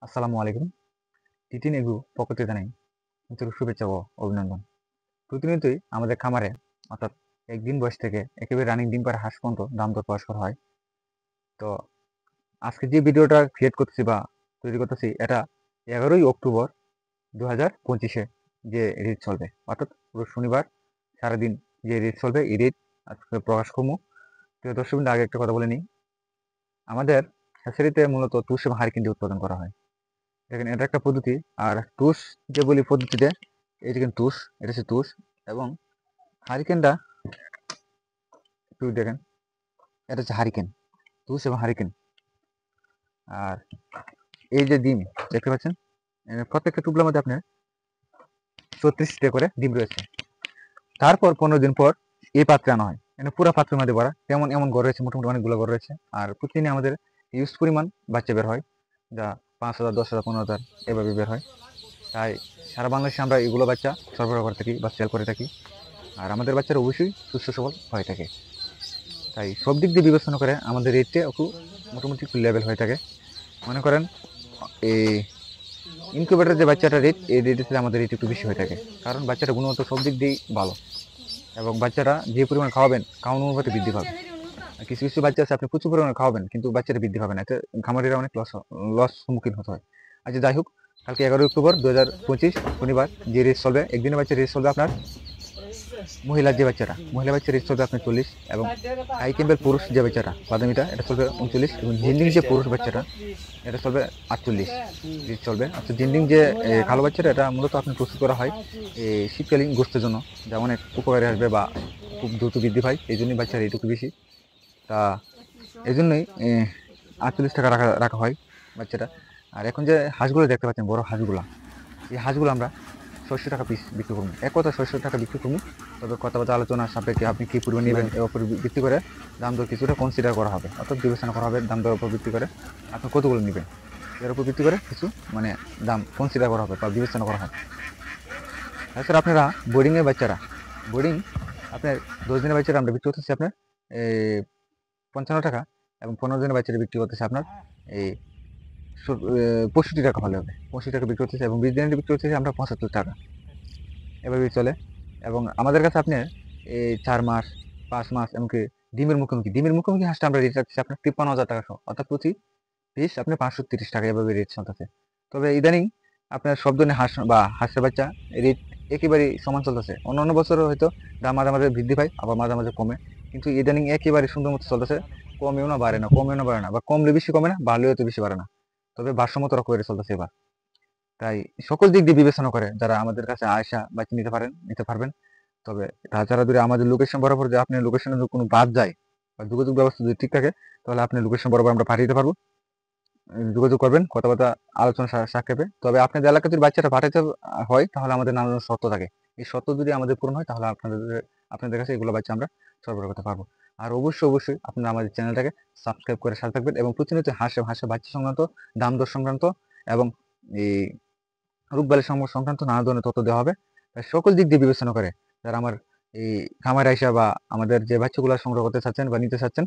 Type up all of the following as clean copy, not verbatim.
আসসালামু আলাইকুম। টিটিন এগ্রো পক্ষ থেকে জানাই আন্তরিক শুভেচ্ছা ও অভিনন্দন। প্রতিনিয়তই আমাদের খামারে অর্থাৎ একদিন বয়স থেকে একেবারে রানিং ডিম পাড়া হাঁস পর্যন্ত দাম দর পাওয়া শুরু হয়। তো আজকে যে ভিডিওটা ক্রিয়েট করতেছি বা তৈরি করতেছি এটা 11ই অক্টোবর 2025-এ যে রেট চলবে, অর্থাৎ পুরো শনিবার সারাদিন যে রেট চলবে এই রেট আজকে প্রকাশ করবো। প্রিয় দর্শক বৃন্দ, আগে একটা কথা বলে নিই, আমাদের হ্যাচারিতে মূলত তুষ এবং হারিকেন দিয়ে উৎপাদন করা হয়। দেখেন, এটা একটা পদ্ধতি। আর তুষ যে বলি পদ্ধতিতে, এটা কিন্তু তুষ, এটা হচ্ছে তুষ। এবং হারিকেনটা একটু দেখেন, এটা হচ্ছে হারিকেন, তুষ এবং হারিকেন। আর এই যে ডিম দেখতে পাচ্ছেন, প্রত্যেকটা টুকলার মধ্যে আপনার 36টা করে ডিম রয়েছে। তারপর 15 দিন পর এই পাত্রে আনা হয়, পুরো পাত্রের মধ্যে ভরা। তেমন এমন ঘর রয়েছে, মোটামুটি অনেকগুলো ঘর রয়েছে। আর প্রতিদিনই আমাদের ইউজ পরিমাণ বাচ্চা বের হয়, যা 5,000, 10,000, 15,000 এভাবে বের হয়। তাই সারা বাংলাদেশে আমরা এগুলো বাচ্চা সরবরাহ করে থাকি বা সেল করে থাকি। আর আমাদের বাচ্চারা অবশ্যই সুস্থ সবল হয়ে থাকে। তাই সব দিক দিয়ে বিবেচনা করে আমাদের রেটটা একটু মোটামুটি একটু লেভেল হয়ে থাকে। মনে করেন এই ইনকিউবেটার যে বাচ্চাটা রেট, এই রেটের থেকে আমাদের রেট একটু বেশি হয়ে থাকে, কারণ বাচ্চাটা গুণগত সব দিক দিয়েই ভালো। এবং বাচ্চারা যে পরিমাণ খাওয়াবেন, খাওয়ানোর অনুপাতে বৃদ্ধি পাবে। আর কিছু কিছু বাচ্চা আছে আপনি প্রচুর পরিমাণে খাওয়াবেন কিন্তু বাচ্চাটা বৃদ্ধি পাবে না, এতে খামারিরা অনেক লস সম্মুখীন হতে হয়। আচ্ছা, যাই হোক, কালকে 11 অক্টোবর 2025 শনিবার যে রেস চলবে, একদিনের বাচ্চা রেস চলবে আপনার মহিলার যে বাচ্চাটা, মহিলা বাচ্চা রেস চলবে আপনার 40, এবং হাই ক্যাম্পের পুরুষ যে বাচ্চাটা বাদামিটা, এটা চলবে 39, এবং জিন্ডিং যে পুরুষ বাচ্চাটা এটা চলবে 48 রেস চলবে। আচ্ছা, জিন্ডিং যে কালো বাচ্চাটা, এটা মূলত আপনি প্রস্তুত করা হয় এই শীতকালীন গোস্তের জন্য, যা অনেক উপকারে আসবে বা খুব দ্রুত বৃদ্ধি পায়, এই জন্যই বাচ্চার এইটুকু বেশি। তা এই জন্যই 48 টাকা রাখা রাখা হয় বাচ্চাটা। আর এখন যে হাঁসগুলো দেখতে পাচ্ছেন, বড় হাঁসগুলা, এই হাঁসগুলো আমরা 600 টাকা পিস বিক্রি করবো। এক কথা 600 টাকা বিক্রি করবো, তবে কথাবার্তা আলোচনা সাপেক্ষে আপনি কি পরিমাণ নেবেন এর উপর ভিত্তি করে দাম দর কিছুটা কনসিডার করা হবে, অর্থাৎ বিবেচনা করা হবে দাম দরের উপর ভিত্তি করে আপনি কতগুলো নেবেন এর উপর ভিত্তি করে কিছু মানে দাম কনসিডার করা হবে বা বিবেচনা করা হবে। তাছাড়া আপনারা বোর্ডিংয়ের বাচ্চারা, বোর্ডিং আপনার 10 দিনের বাচ্চারা আমরা বিক্রি করতেছি আপনার 55 টাকা, এবং 15 দিনের বাচ্চারা বিক্রি করতেছে আপনার এই 65 টাকা হলে হবে, 65 টাকা বিক্রি করতেছে, এবং 20 দিনের বিক্রি করতেছে আমরা 75 টাকা, এভাবেই চলে। এবং আমাদের কাছে আপনার এই 4 মাস, 5 মাস, এমনকি ডিমের মুখোমুখি হাঁসটা আমরা রেট রাখছি আপনার 53,000 টাকা সহ, অর্থাৎ প্রতি পিস আপনি 530 টাকা এভাবে রেট চলতেছে। তবে ইদানিং আপনার সব ধরনের হাঁস বা হাঁসের বাচ্চা রেট একেবারেই সমান চলতেছে। অন্যান্য বছরও হয়তো দাম মাঝে মাঝে বৃদ্ধি পায়, আবার মাঝে মাঝে কমে, কিন্তু ইদানিং একেবারে সুন্দর মতো চলতেছে। কমেও না বাড়ে না, কমেও না বাড়ে না, বা কমলে বেশি কমে না, বাড়লেও তো বেশি বাড়ে না, তবে ভারসাম্য রক্ষা করে চলতেছে এবার। তাই সকল দিক দিয়ে বিবেচনা করে যারা আমাদের কাছে আয়সা বাচ্চা নিতে পারবেন। তবে তাছাড়া যদি আমাদের লোকেশন বরাবর, যে আপনি লোকেশনে যদি কোনো বাদ যায় বা যোগাযোগ ব্যবস্থা যদি ঠিক থাকে, তাহলে আপনি লোকেশন বরাবর আমরা পাঠিয়ে দিতে পারবো। যোগাযোগ করবেন কথাবার্তা আলোচনা সাক্ষেপে। তবে আপনাদের এলাকায় যদি বাচ্চাটা পাঠাতে হয়, তাহলে আমাদের নানান শর্ত থাকে। এই শর্ত যদি আমাদের পূরণ হয়, তাহলে আপনাদের কাছে এগুলো বাচ্চা আমরা সরবরাহ করতে পারবো। আর অবশ্যই আপনারা আমাদের চ্যানেলটাকে সাবস্ক্রাইব করে সাথে থাকবেন, এবং প্রতিনিয়ত হাঁসে বাচ্চা সংক্রান্ত, দাম দর সংক্রান্ত, এবং এই রোগবালাই সংক্রান্ত নানা ধরনের তথ্য দেওয়া হবে। তাই সকল দিক দিয়ে বিবেচনা করে যারা আমার এই খামার আইসা বা আমাদের যে বাচ্চাগুলো সংগ্রহ করতে চাচ্ছেন বা নিতে চাচ্ছেন,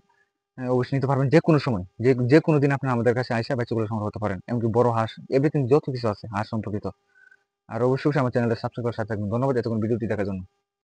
অবশ্যই নিতে পারবেন। যে কোনো সময়, যে কোনো দিন আপনি আমাদের কাছে আইসা বাচ্চাগুলো সংগ্রহ করতে পারেন, এমনকি বড় হাঁস, এভরিথিং যত কিছু আছে হাঁস সম্পর্কিত। আর অবশ্যই আমার চ্যানেলটা সাবস্ক্রাইব করে সাথে থাকবেন। ধন্যবাদ এতক্ষণ ভিডিওটি দেখার জন্য।